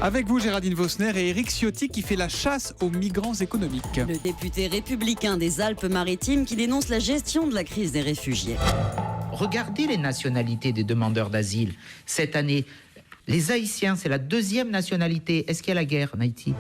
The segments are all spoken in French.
Avec vous, Géraldine Vosner et Éric Ciotti qui fait la chasse aux migrants économiques. Le député républicain des Alpes-Maritimes qui dénonce la gestion de la crise des réfugiés. Regardez les nationalités des demandeurs d'asile. Cette année, les Haïtiens, c'est la deuxième nationalité. Est-ce qu'il y a la guerre en Haïti ?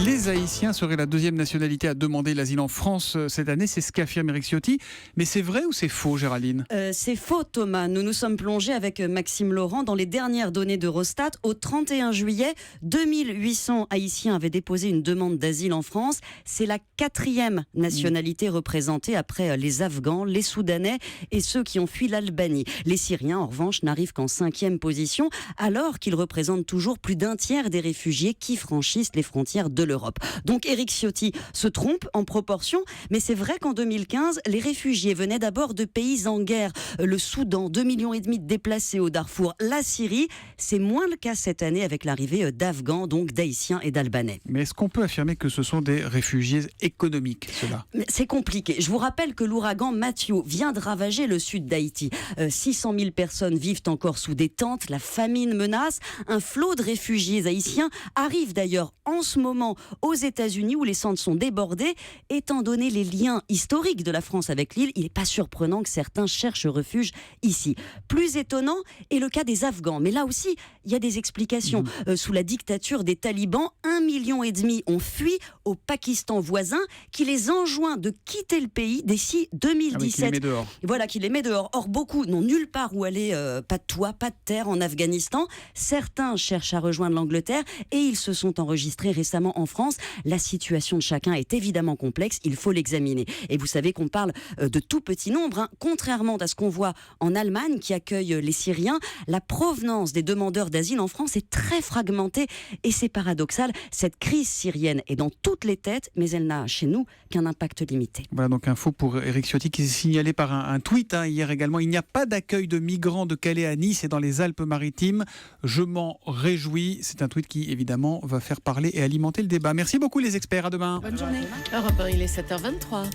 Les Haïtiens seraient la deuxième nationalité à demander l'asile en France cette année, c'est ce qu'affirme Éric Ciotti. Mais c'est vrai ou c'est faux, Géraldine ? C'est faux, Thomas. Nous nous sommes plongés avec Maxime Laurent dans les dernières données d'Eurostat. Au 31 juillet, 2800 Haïtiens avaient déposé une demande d'asile en France. C'est la 4e nationalité représentée après les Afghans, les Soudanais et ceux qui ont fui l'Albanie. Les Syriens, en revanche, n'arrivent qu'en 5e position, alors qu'ils représentent toujours plus d'un tiers des réfugiés qui franchissent les frontières de l'Europe. Donc Éric Ciotti se trompe en proportion, mais c'est vrai qu'en 2015, les réfugiés venaient d'abord de pays en guerre. Le Soudan, 2,5 millions de déplacés au Darfour, la Syrie. C'est moins le cas cette année avec l'arrivée d'Afghans, donc d'Haïtiens et d'Albanais. Mais est-ce qu'on peut affirmer que ce sont des réfugiés économiques, ceux-là ? C'est compliqué. Je vous rappelle que l'ouragan Matthew vient de ravager le sud d'Haïti. 600 000 personnes vivent encore sous des tentes. La famine menace. Un flot de réfugiés haïtiens arrive d'ailleurs en ce moment aux États-Unis où les centres sont débordés. Étant donné les liens historiques de la France avec l'île, il n'est pas surprenant que certains cherchent refuge ici. Plus étonnant est le cas des Afghans. Mais là aussi, il y a des explications. Sous la dictature des talibans, 1,5 million ont fui au Pakistan voisin qui les enjoint de quitter le pays d'ici 2017. Qui les met dehors. Voilà, qui les met dehors. Or, beaucoup n'ont nulle part où aller, pas de toit, pas de terre en Afghanistan. Certains cherchent à rejoindre l'Angleterre et ils se sont enregistrés récemment en France. La situation de chacun est évidemment complexe, il faut l'examiner. Et vous savez qu'on parle de tout petit nombre, hein. Contrairement à ce qu'on voit en Allemagne qui accueille les Syriens, la provenance des demandeurs d'asile en France est très fragmentée et c'est paradoxal. Cette crise syrienne est dans toutes les têtes, mais elle n'a chez nous qu'un impact limité. Voilà donc info pour Éric Ciotti qui s'est signalé par un tweet hier également. Il n'y a pas d'accueil de migrants de Calais à Nice et dans les Alpes-Maritimes. Je m'en réjouis. C'est un tweet qui évidemment va faire parler et alimenter le débat. Merci beaucoup les experts. À demain. Bonne journée. Europe 1, il est 7h23.